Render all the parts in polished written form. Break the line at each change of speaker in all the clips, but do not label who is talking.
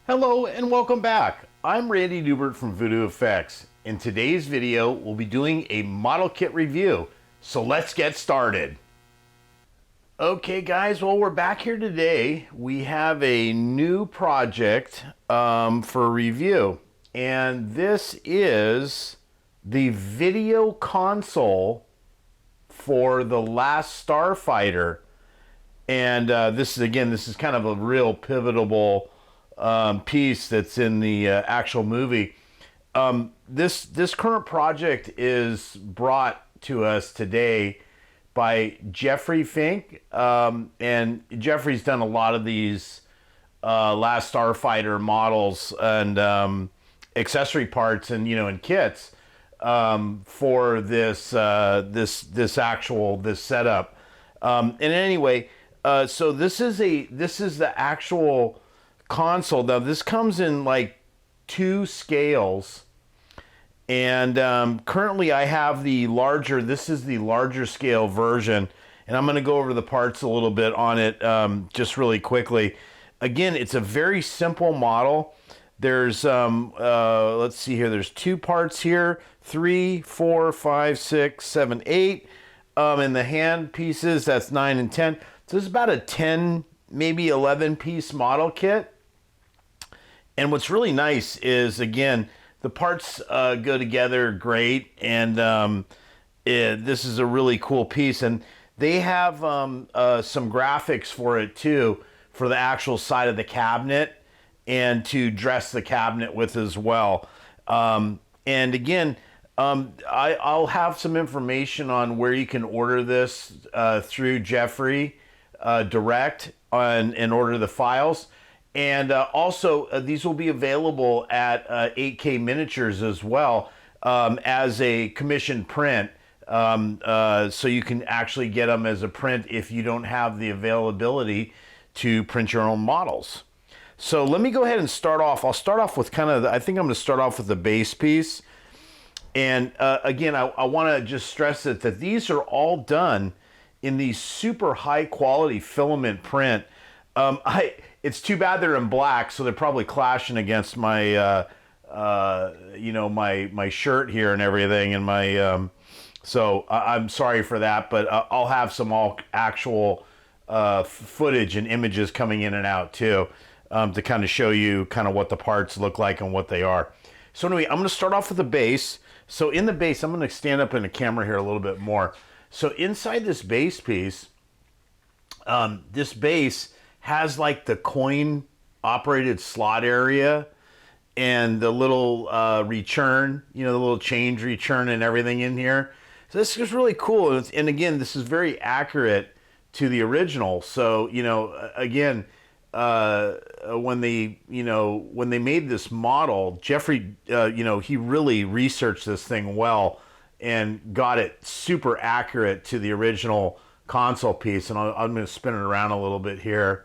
Hello and welcome back. I'm Randy Newbert from VoodooFX. In today's video, we'll be doing a model kit review. So let's get started. Okay guys, well we're back here today. We have a new project for review. And this is the video console for The Last Starfighter. And this is kind of a real pivotal piece that's in the actual movie. This current project is brought to us today by Jeffrey Fink, and Jeffrey's done a lot of these Last Starfighter models and accessory parts and kits for this setup. And anyway, so this is the actual console. Now this comes in like 2 scales, and currently I have the larger. This is the larger scale version, and I'm going to go over the parts a little bit on it just really quickly. Again, it's a very simple model. There's let's see here, there's 2 parts here, 3, 4, 5, 6, 7, 8, and the hand pieces, that's 9 and 10. So this is about a 10, maybe 11 piece model kit. And what's really nice is, again, the parts go together great, and this is a really cool piece. And they have some graphics for it too, for the actual side of the cabinet, and to dress the cabinet with as well. And again, I'll have some information on where you can order this through Jeffrey direct and order the files. And also, these will be available at 8K Miniatures as well, as a commissioned print. So you can actually get them as a print if you don't have the availability to print your own models. So let me go ahead and start off. I'll start off with I think I'm going to start off with the base piece. And again, I want to just stress that these are all done in the super high quality filament print. It's too bad they're in black, so they're probably clashing against my, my shirt here and everything, and my, so I'm sorry for that, but I'll have some actual footage and images coming in and out too, to kind of show you kind of what the parts look like and what they are. So anyway, I'm going to start off with the base. So in the base, I'm going to stand up in the camera here a little bit more. So inside this base piece, this base has like the coin operated slot area and the little return, the little change return and everything in here. So this is really cool. And again, this is very accurate to the original. So, again, when they made this model, Jeffrey, he really researched this thing well and got it super accurate to the original console piece. And I'm going to spin it around a little bit here.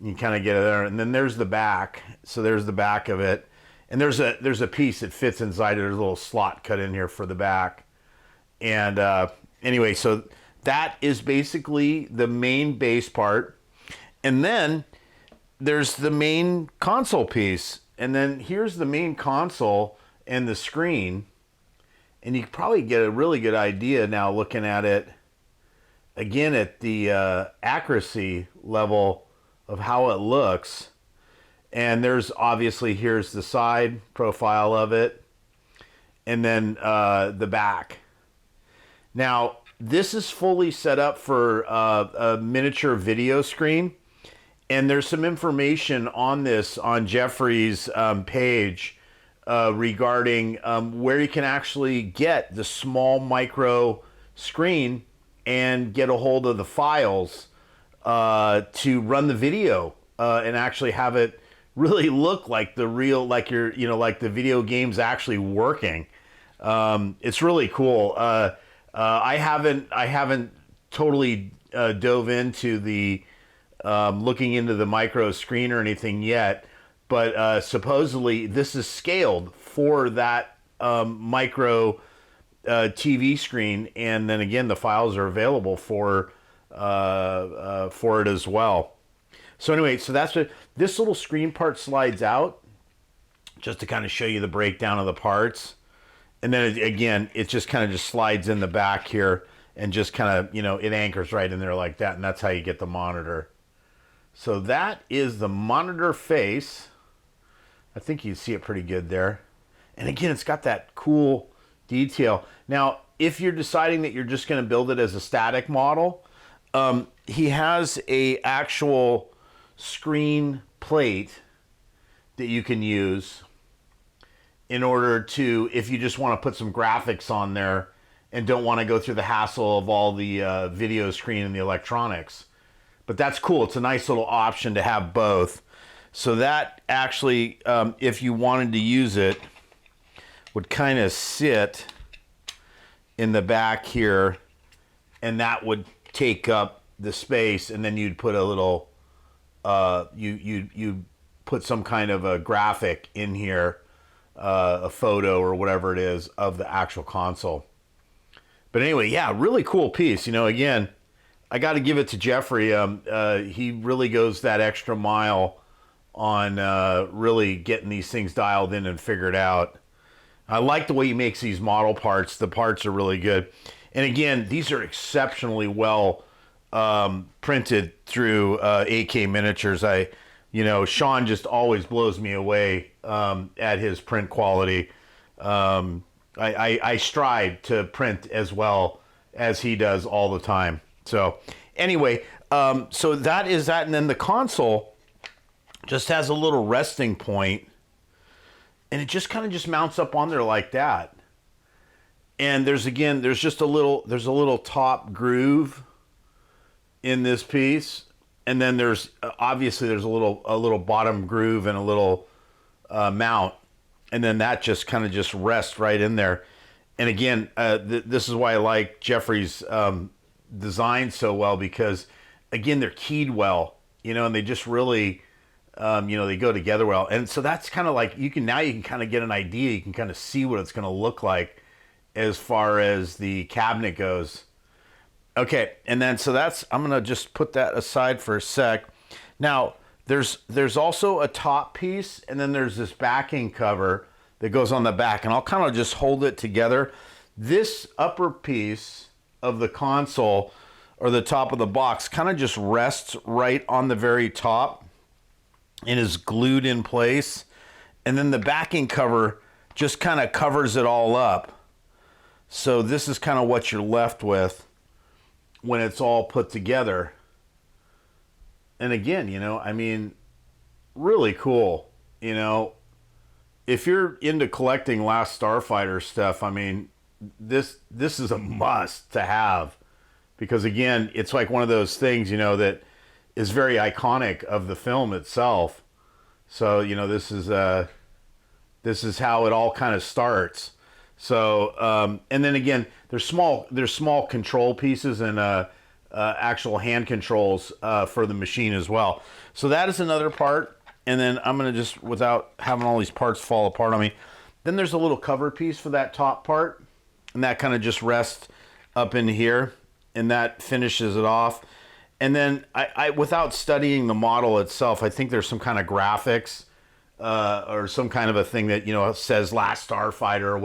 You kind of get it there, and then there's the back. So there's the back of it, and there's a piece that fits inside it. There's a little slot cut in here for the back. And anyway, so that is basically the main base part. And then there's the main console piece, and then here's the main console and the screen. And you can probably get a really good idea now looking at it again at the accuracy level of how it looks. And there's obviously, here's the side profile of it, and then the back. Now this is fully set up for a miniature video screen, and there's some information on this on Jeffrey's page regarding where you can actually get the small micro screen and get a hold of the files to run the video and actually have it really look like the real, like like the video game's actually working. It's really cool. I haven't totally dove into the looking into the micro screen or anything yet, but supposedly this is scaled for that micro TV screen, and then again the files are available for it as well. So anyway, so that's what this little screen part slides out, just to kind of show you the breakdown of the parts. And then again, it just kind of just slides in the back here and just kind of, you know, it anchors right in there like that. And that's how you get the monitor. So that is the monitor face. I think you see it pretty good there. And again, it's got that cool detail. Now, if you're deciding that you're just going to build it as a static model, he has a actual screen plate that you can use in order to, if you just want to put some graphics on there and don't want to go through the hassle of all the video screen and the electronics. But that's cool. It's a nice little option to have both. So that actually, if you wanted to use it, would kind of sit in the back here, and that would take up the space, and then you'd put a little, you put some kind of a graphic in here, a photo or whatever it is of the actual console. But anyway, yeah, really cool piece. You know, again, I got to give it to Jeffrey. He really goes that extra mile on really getting these things dialed in and figured out. I like the way he makes these model parts. The parts are really good. And again, these are exceptionally well printed through AK Miniatures. You know, Sean just always blows me away at his print quality. I strive to print as well as he does all the time. So anyway, so that is that. And then the console just has a little resting point, and it just kind of just mounts up on there like that. And there's just a little top groove in this piece. And then there's obviously there's a little bottom groove and a little mount. And then that just kind of just rests right in there. And again, this is why I like Jeffrey's design so well, because again, they're keyed well, you know, and they just really, you know, they go together well. And so that's kind of like, you can kind of get an idea. You can kind of see what it's going to look like as far as the cabinet goes. Okay. And then, so I'm going to just put that aside for a sec. Now there's also a top piece, and then there's this backing cover that goes on the back, and I'll kind of just hold it together. This upper piece of the console, or the top of the box, kind of just rests right on the very top and is glued in place. And then the backing cover just kind of covers it all up. So this is kind of what you're left with when it's all put together. And again, you know, I mean, really cool. You know, if you're into collecting Last Starfighter stuff, I mean, this is a must to have, because again, it's like one of those things, you know, that is very iconic of the film itself. So, you know, this is how it all kind of starts. So, and then again, there's small control pieces and actual hand controls for the machine as well. So that is another part. And then I'm going to just, without having all these parts fall apart on me, then there's a little cover piece for that top part, and that kind of just rests up in here, and that finishes it off. And then I without studying the model itself, I think there's some kind of graphics or some kind of a thing that, you know, says Last Starfighter or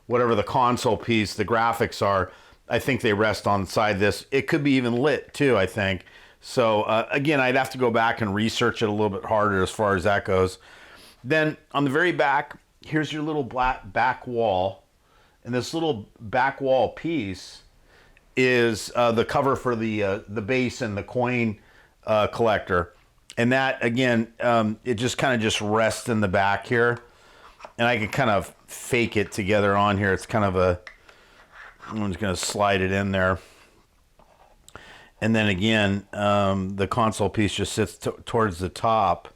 whatever the console piece, the graphics are. I think they rest on side this. It could be even lit too, I think. So again, I'd have to go back and research it a little bit harder as far as that goes. Then on the very back, here's your little black back wall. And this little back wall piece is the cover for the base and the coin collector. And that, again, it just kind of just rests in the back here. And I can kind of fake it together on here. It's kind of I'm just going to slide it in there. And then again, the console piece just sits towards the top.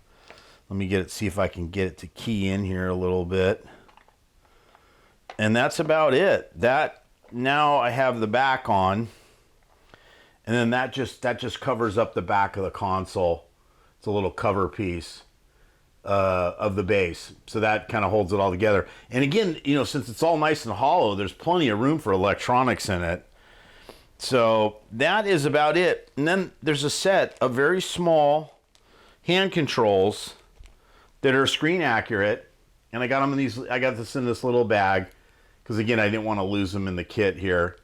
Let me see if I can get it to key in here a little bit. And that's about it. Now I have the back on, and then that just covers up the back of the console. It's a little cover piece of the base, so that kind of holds it all together. And again, you know, since it's all nice and hollow, there's plenty of room for electronics in it. So that is about it. And then there's a set of very small hand controls that are screen accurate, and I got them in these. I got this in this little bag because again, I didn't want to lose them in the kit here.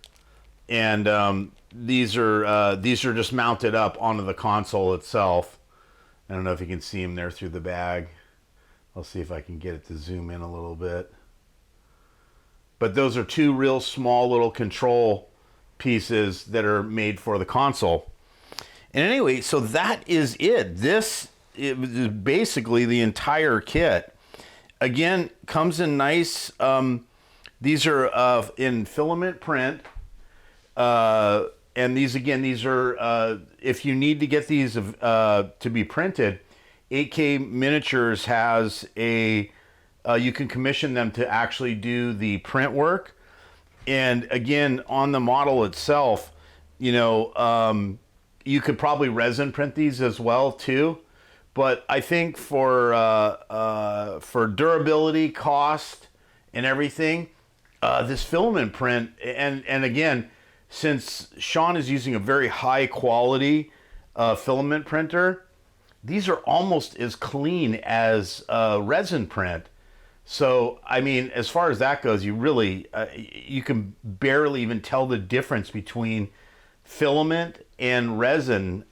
And these are just mounted up onto the console itself. I don't know if you can see them there through the bag. I'll see if I can get it to zoom in a little bit. But those are two real small little control pieces that are made for the console. And anyway, so that is it. This is basically the entire kit. Again, comes in nice, these are in filament print. And these are, if you need to get these to be printed, 8K Miniatures has you can commission them to actually do the print work. And again, on the model itself, you could probably resin print these as well too. But I think for durability, cost, and everything, this filament print, and again, since Sean is using a very high quality filament printer, these are almost as clean as resin print. So, I mean, as far as that goes, you really, you can barely even tell the difference between filament and resin.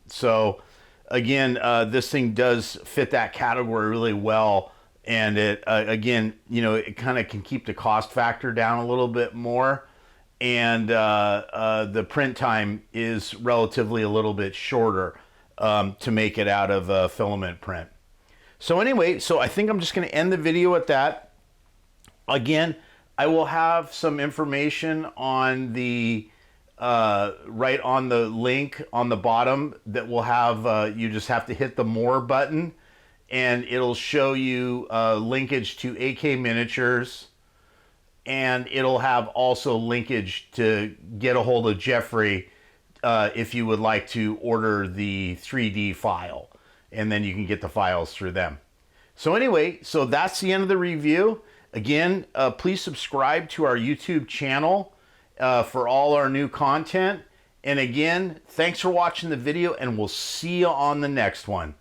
So, again, this thing does fit that category really well. And it, again, it kind of can keep the cost factor down a little bit more. And the print time is relatively a little bit shorter to make it out of filament print. So anyway, so I think I'm just going to end the video at that. Again, I will have some information on the right on the link on the bottom that will have, you just have to hit the more button and it'll show you linkage to 8K Miniatures, and it'll have also linkage to get a hold of Jeffrey if you would like to order the 3D file, and then you can get the files through them. So anyway, so that's the end of the review. Again, please subscribe to our YouTube channel for all our new content. And again, thanks for watching the video, and we'll see you on the next one.